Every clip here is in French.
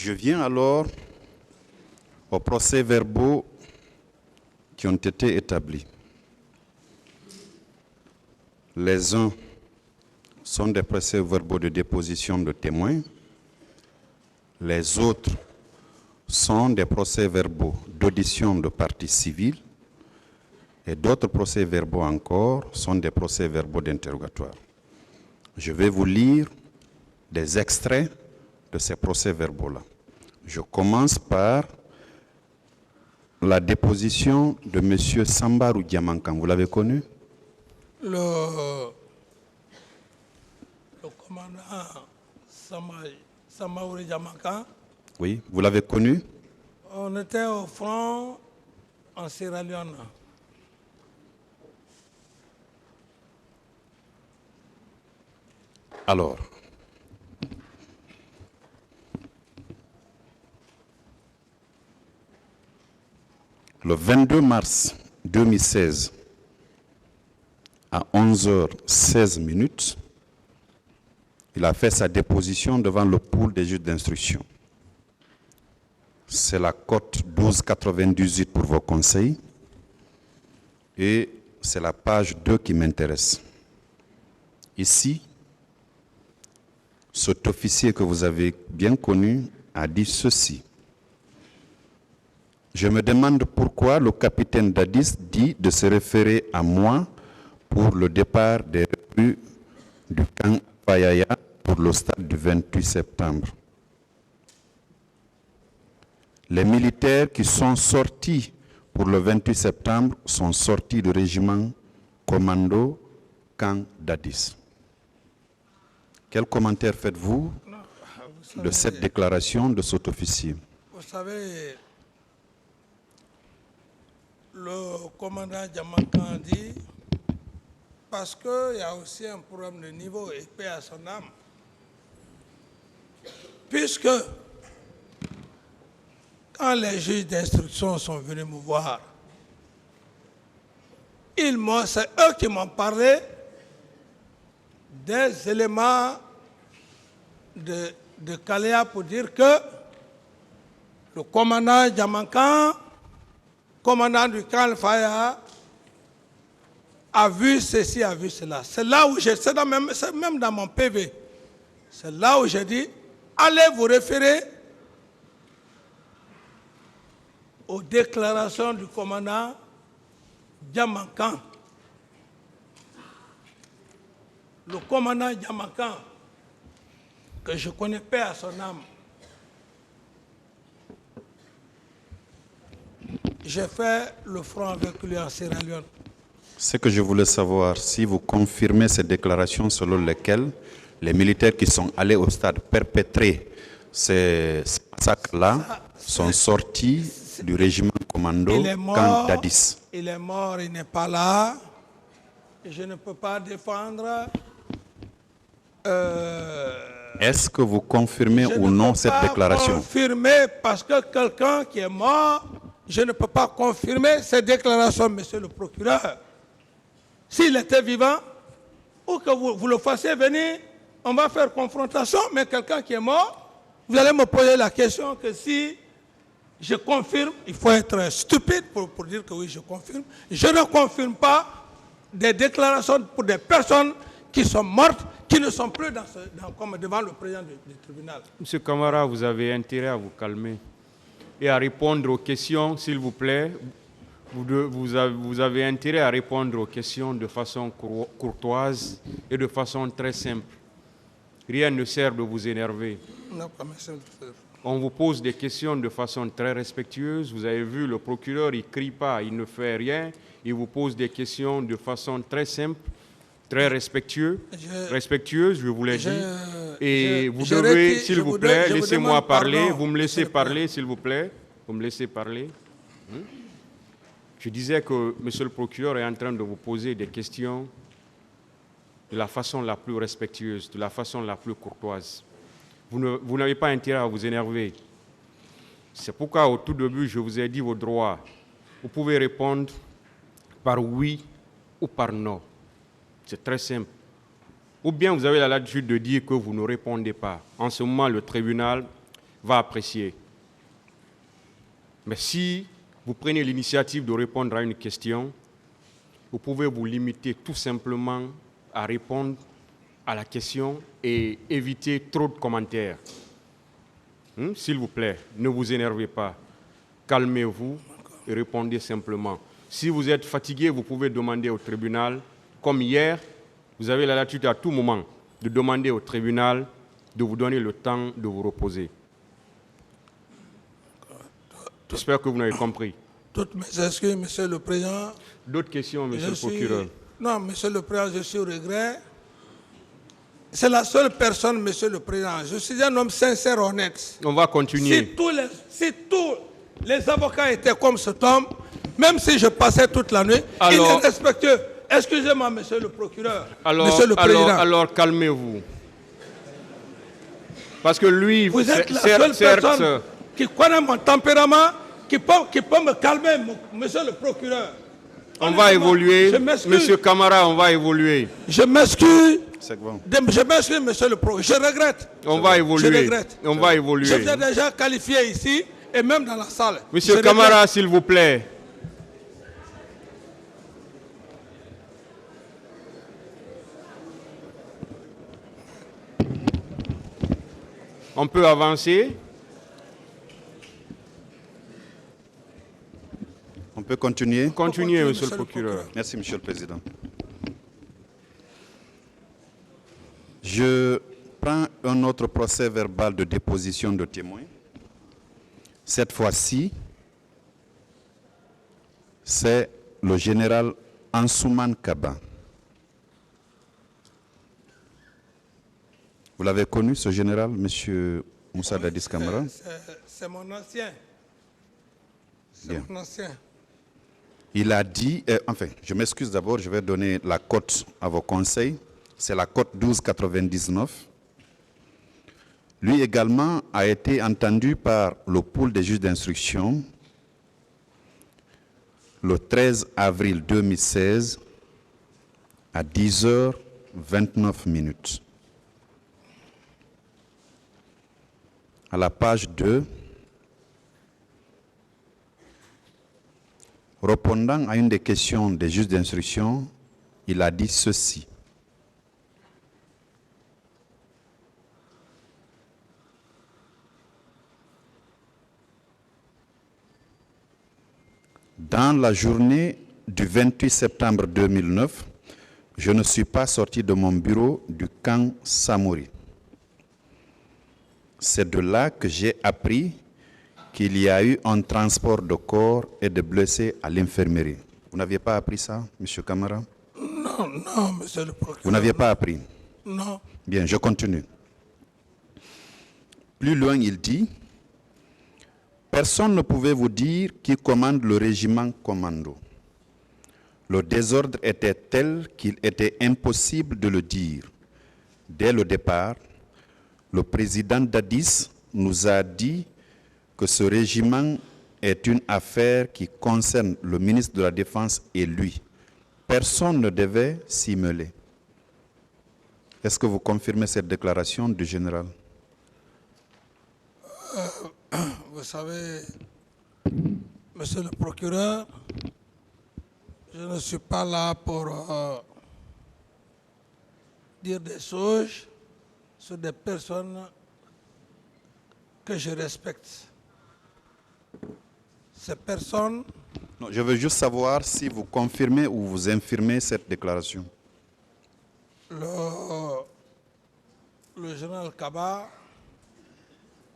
Je viens alors aux procès-verbaux qui ont été établis. Les uns sont des procès-verbaux de déposition de témoins. Les autres sont des procès-verbaux d'audition de parties civiles. Et d'autres procès-verbaux encore sont des procès-verbaux d'interrogatoire. Je vais vous lire des extraits de ces procès-verbaux-là. Je commence par la déposition de M. Sambarou Diamankan. Vous l'avez connu? Le commandant Sambarou Diamankan. Oui, vous l'avez connu? On était au front en Sierra Leone. Alors, le 22 mars 2016, à 11h16, il a fait sa déposition devant le pool des juges d'instruction. C'est la cote 1298 pour vos conseils et c'est la page 2 qui m'intéresse. Ici, cet officier que vous avez bien connu a dit ceci. Je me demande pourquoi le capitaine Dadis dit de se référer à moi pour le départ des recrues du camp Fayaya pour le stade du 28 septembre. Les militaires qui sont sortis pour le 28 septembre sont sortis du régiment commando camp Dadis. Quel commentaire faites-vous de cette déclaration de cet officier? Vous savez, le commandant Diamankan dit, parce qu'il y a aussi un problème de niveau et paix à son âme, puisque quand les juges d'instruction sont venus me voir, c'est eux qui m'ont parlé des éléments de Kalea pour dire que le commandant Diamankan, commandant du camp Faya, a vu ceci, a vu cela. C'est là où c'est même dans mon PV. C'est là où j'ai dit, allez vous référer aux déclarations du commandant Diamankan. Le commandant Diamankan, que je connais paix à son âme, j'ai fait le front avec lui en Sierra Leone. Ce que je voulais savoir, si vous confirmez ces déclarations selon lesquelles les militaires qui sont allés au stade perpétrer ces massacres-là sont sortis du régiment commando camp Dadis. Il est mort, il n'est pas là. Je ne peux pas défendre. Est-ce que vous confirmez ou non cette déclaration? Confirmer parce que quelqu'un qui est mort, je ne peux pas confirmer cette déclaration, monsieur le procureur. S'il était vivant, ou que vous le fassiez venir, on va faire confrontation, mais quelqu'un qui est mort, vous allez me poser la question que si je confirme, il faut être stupide pour dire que oui, je confirme. Je ne confirme pas des déclarations pour des personnes qui sont mortes, qui ne sont plus comme devant le président du tribunal. Monsieur Camara, vous avez intérêt à vous calmer et à répondre aux questions, s'il vous plaît. Vous avez intérêt à répondre aux questions de façon courtoise et de façon très simple. Rien ne sert de vous énerver. Non, pas monsieur. On vous pose des questions de façon très respectueuse. Vous avez vu, le procureur, il ne crie pas, il ne fait rien. Il vous pose des questions de façon très simple, très respectueuse, je vous l'ai dit. Et vous devez, s'il vous plaît, laissez-moi parler. Vous me laissez parler, s'il vous plaît. Vous me laissez parler. Je disais que monsieur le procureur est en train de vous poser des questions de la façon la plus respectueuse, de la façon la plus courtoise. Vous n'avez pas intérêt à vous énerver. C'est pourquoi au tout début, je vous ai dit vos droits. Vous pouvez répondre par oui ou par non. C'est très simple. Ou bien vous avez la latitude de dire que vous ne répondez pas. En ce moment, le tribunal va apprécier. Mais si vous prenez l'initiative de répondre à une question, vous pouvez vous limiter tout simplement à répondre à la question et éviter trop de commentaires. S'il vous plaît, ne vous énervez pas. Calmez-vous et répondez simplement. Si vous êtes fatigué, vous pouvez demander au tribunal, comme hier, vous avez la latitude à tout moment de demander au tribunal de vous donner le temps de vous reposer. J'espère que vous n'avez compris. Toutes mes excuses, Monsieur le Président. D'autres questions, Monsieur le procureur? Non, Monsieur le Président, je suis au regret. C'est la seule personne, Monsieur le Président. Je suis un homme sincère, honnête. On va continuer. Si tous les avocats étaient comme cet homme, même si je passais toute la nuit, il est respectueux. Excusez-moi, Monsieur le procureur, Monsieur le Président. Alors calmez-vous. Parce que lui, vous êtes la seule personne qui connaît mon tempérament, qui peut me calmer, Monsieur le procureur. On va évoluer. Monsieur Camara, on va évoluer. Je m'excuse. Bon. Je m'excuse, Monsieur le procureur. Je regrette. On va évoluer. Je regrette. On va évoluer. Je vous ai déjà qualifié ici et même dans la salle. Monsieur Camara, s'il vous plaît. On peut avancer. On peut continuer? Continuez, Monsieur le procureur. Merci, Monsieur le Président. Je prends un autre procès verbal de déposition de témoins. Cette fois-ci, c'est le général Ansouman Kaba. Vous l'avez connu, ce général, Monsieur Moussa Dadis Camara? C'est mon ancien. C'est mon ancien. Il a dit, enfin, je m'excuse d'abord, je vais donner la cote à vos conseils. C'est la cote 1299. Lui également a été entendu par le pool des juges d'instruction le 13 avril 2016 à 10h29. À la page 2, répondant à une des questions des juges d'instruction, il a dit ceci. Dans la journée du 28 septembre 2009, je ne suis pas sorti de mon bureau du camp Samori. C'est de là que j'ai appris qu'il y a eu un transport de corps et de blessés à l'infirmerie. Vous n'aviez pas appris ça, M. Camara? Non, Monsieur le procureur. Vous n'aviez pas appris? Non. Bien, je continue. Plus loin, il dit, personne ne pouvait vous dire qui commande le régiment commando. Le désordre était tel qu'il était impossible de le dire. Dès le départ, le président Dadis nous a dit que ce régiment est une affaire qui concerne le ministre de la Défense et lui. Personne ne devait s'y mêler. Est-ce que vous confirmez cette déclaration du général? Vous savez, Monsieur le procureur, je ne suis pas là pour dire des choses sur des personnes que je respecte. Ces personnes... Non, je veux juste savoir si vous confirmez ou vous infirmez cette déclaration. Le général Kaba,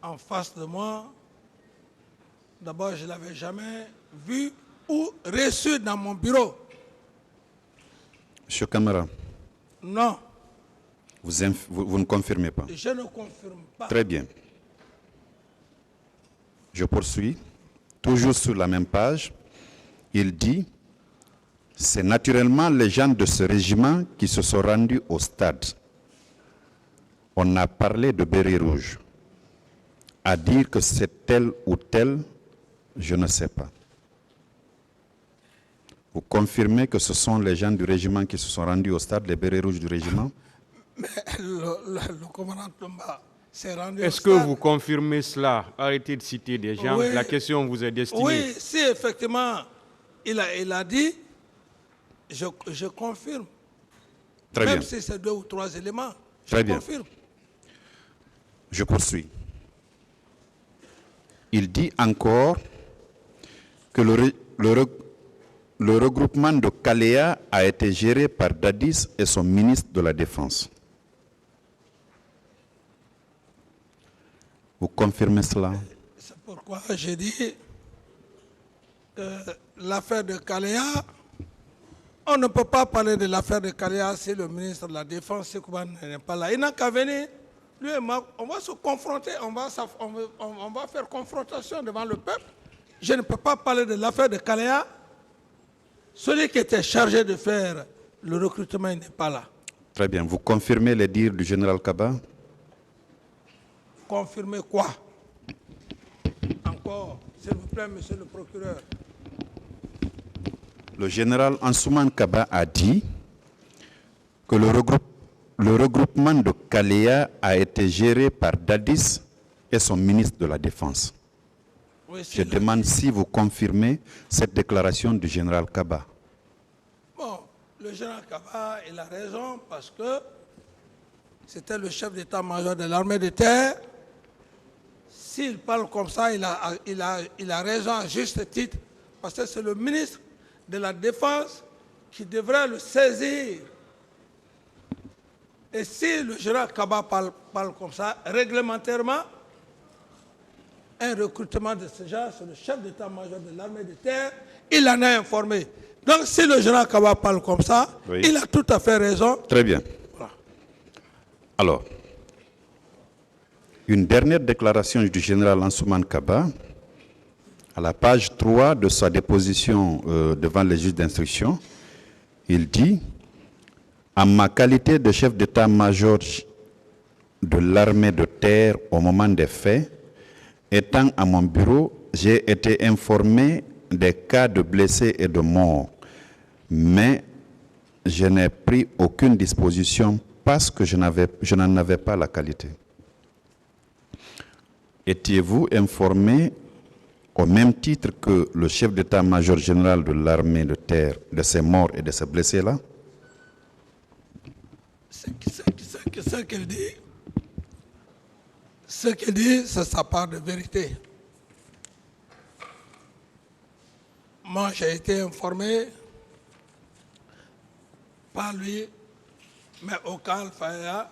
en face de moi, d'abord, je ne l'avais jamais vu ou reçu dans mon bureau. Monsieur Camara. Non. Vous ne confirmez pas? Je ne confirme pas. Très bien. Je poursuis. Toujours sur la même page, il dit « C'est naturellement les gens de ce régiment qui se sont rendus au stade. On a parlé de béret rouge. À dire que c'est tel ou tel, je ne sais pas. » Vous confirmez que ce sont les gens du régiment qui se sont rendus au stade, les bérets rouges du régiment? Mais le commandant Tomba, s'est rendu Est-ce au que stade. vous confirmez cela? Arrêtez de citer des gens. Oui. La question vous est destinée. Oui, si effectivement il a dit, je confirme. Très Même bien. si c'est 2 ou 3 éléments, je Très bien. confirme. Je poursuis. Il dit encore que le regroupement de Kalea a été géré par Dadis et son ministre de la Défense. Vous confirmez cela? C'est pourquoi j'ai dit que l'affaire de Kalea, on ne peut pas parler de l'affaire de Kalea si le ministre de la Défense, Sekouban, n'est pas là. Il n'a qu'à venir. Lui et moi, on va se confronter, on va faire confrontation devant le peuple. Je ne peux pas parler de l'affaire de Kalea. Celui qui était chargé de faire le recrutement, il n'est pas là. Très bien. Vous confirmez les dires du général Kaba? Confirmer quoi? Encore, s'il vous plaît, monsieur le procureur. Le général Ansouman Kaba a dit que le regroupement de Kalea a été géré par Dadis et son ministre de la Défense. Oui, Je demande si vous confirmez cette déclaration du général Kaba. Bon, le général Kaba, il a raison parce que c'était le chef d'état-major de l'armée de terre. S'il parle comme ça, il a raison à juste titre parce que c'est le ministre de la Défense qui devrait le saisir. Et si le général Kaba parle comme ça, réglementairement, un recrutement de ce genre, c'est le chef d'état-major de l'armée de terre, il en a informé. Donc si le général Kaba parle comme ça, Oui. il a tout à fait raison. Très bien. Voilà. Alors, une dernière déclaration du général Ansouman Kaba, à la page 3 de sa déposition devant les juges d'instruction, il dit « En ma qualité de chef d'état-major de l'armée de terre au moment des faits, étant à mon bureau, j'ai été informé des cas de blessés et de morts, mais je n'ai pris aucune disposition parce que je n'en avais pas la qualité. » Étiez-vous informé au même titre que le chef d'état-major général de l'armée de terre de ces morts et de ces blessés-là? Ce qu'il dit, c'est sa part de vérité. Moi, j'ai été informé par lui, mais aucun Alpha.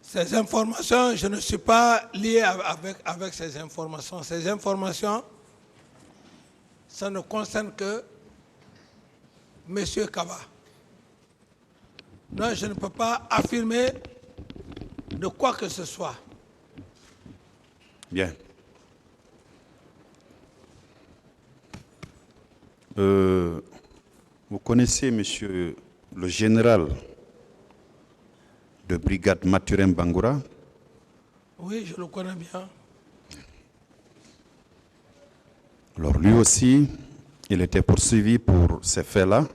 Ces informations, je ne suis pas lié avec ces informations. Ces informations, ça ne concerne que M. Kaba. Non, je ne peux pas affirmer de quoi que ce soit. Bien. Vous connaissez, monsieur le général de brigade Mathurin Bangoura? Oui, je le connais bien. Alors lui aussi, il était poursuivi pour ces faits-là.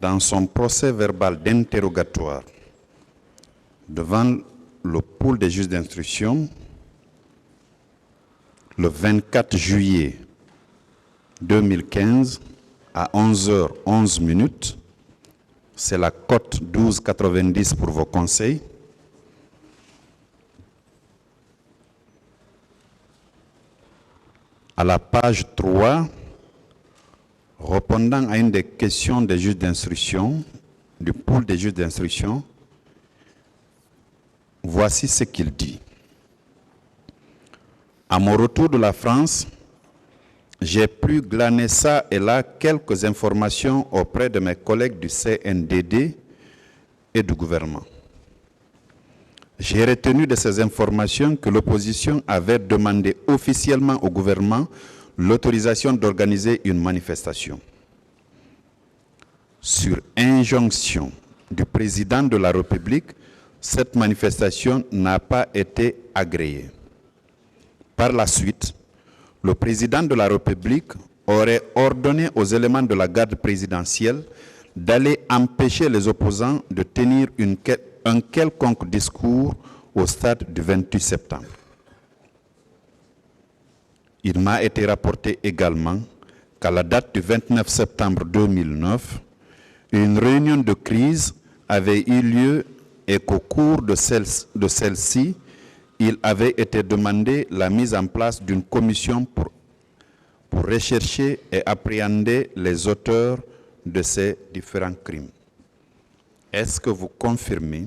Dans son procès verbal d'interrogatoire devant le pôle des juges d'instruction, le 24 juillet 2015, à 11h11, c'est la cote 1290 pour vos conseils. À la page 3, répondant à une des questions des juges d'instruction, du pôle des juges d'instruction, voici ce qu'il dit. À mon retour de la France, j'ai pu glaner ça et là quelques informations auprès de mes collègues du CNDD et du gouvernement. J'ai retenu de ces informations que l'opposition avait demandé officiellement au gouvernement l'autorisation d'organiser une manifestation. Sur injonction du président de la République, cette manifestation n'a pas été agréée. Par la suite, le président de la République aurait ordonné aux éléments de la garde présidentielle d'aller empêcher les opposants de tenir un quelconque discours au stade du 28 septembre. Il m'a été rapporté également qu'à la date du 29 septembre 2009, une réunion de crise avait eu lieu et qu'au cours de celle-ci, il avait été demandé la mise en place d'une commission pour rechercher et appréhender les auteurs de ces différents crimes. Est-ce que vous confirmez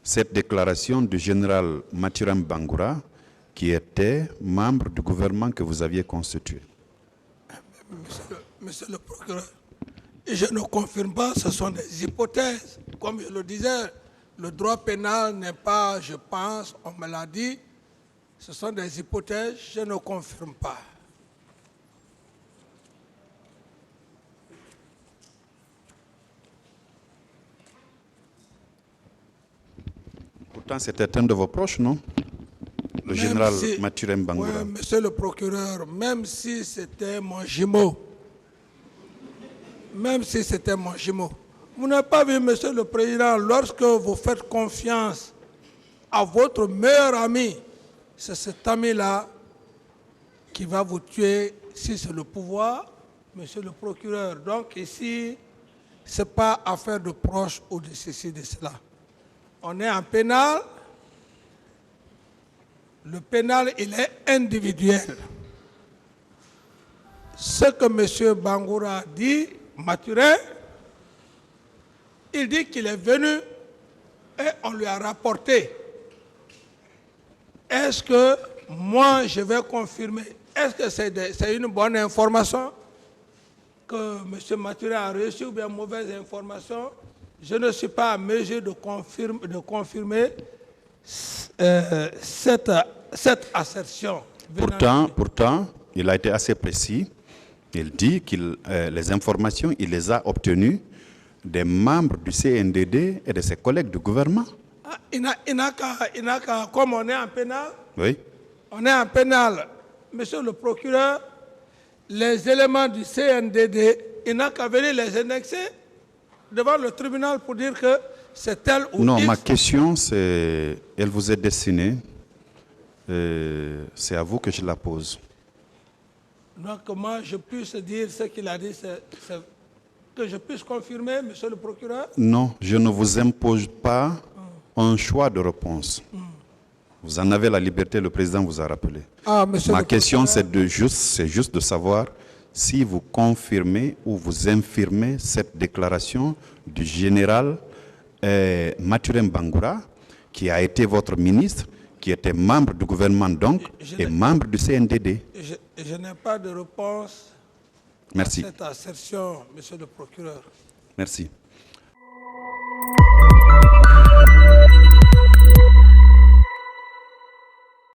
cette déclaration du général Mathurin Bangoura, qui était membre du gouvernement que vous aviez constitué? Monsieur le procureur, je ne confirme pas, ce sont des hypothèses. Comme je le disais, le droit pénal n'est pas, je pense, on me l'a dit, ce sont des hypothèses, je ne confirme pas. Pourtant, c'était un de vos proches, non? Le général Mathurin Bangoura. Oui, monsieur le procureur, même si c'était mon jumeau, vous n'avez pas vu, monsieur le président, lorsque vous faites confiance à votre meilleur ami, c'est cet ami-là qui va vous tuer si c'est le pouvoir, monsieur le procureur. Donc ici, ce n'est pas affaire de proche ou de ceci, de cela. On est en pénal. Le pénal, il est individuel. Ce que M. Bangoura dit, Mathurin, il dit qu'il est venu et on lui a rapporté. Est-ce que moi, je vais confirmer? Est-ce que c'est une bonne information que M. Mathurin a reçue ou bien mauvaise information? Je ne suis pas à mesure de confirmer cette assertion. Pourtant, il a été assez précis. Il dit que les informations, il les a obtenues des membres du CNDD et de ses collègues du gouvernement. Ah, comme on est en pénal, oui. On est en pénal. Monsieur le procureur, les éléments du CNDD, il n'a qu'à venir les annexer devant le tribunal pour dire que c'est tel ou non, X. Ma question, elle vous est destinée. C'est à vous que je la pose. Donc, comment je puisse dire ce qu'il a dit, que je puisse confirmer, monsieur le procureur? Non, je ne vous impose pas un choix de réponse. Vous en avez la liberté, le président vous a rappelé. Ma question, c'est juste de savoir si vous confirmez ou vous infirmez cette déclaration du général Mathurin Bangoura, qui a été votre ministre, qui était membre du gouvernement donc, et membre du CNDD. Je n'ai pas de réponse Merci. à cette assertion, monsieur le procureur. Merci.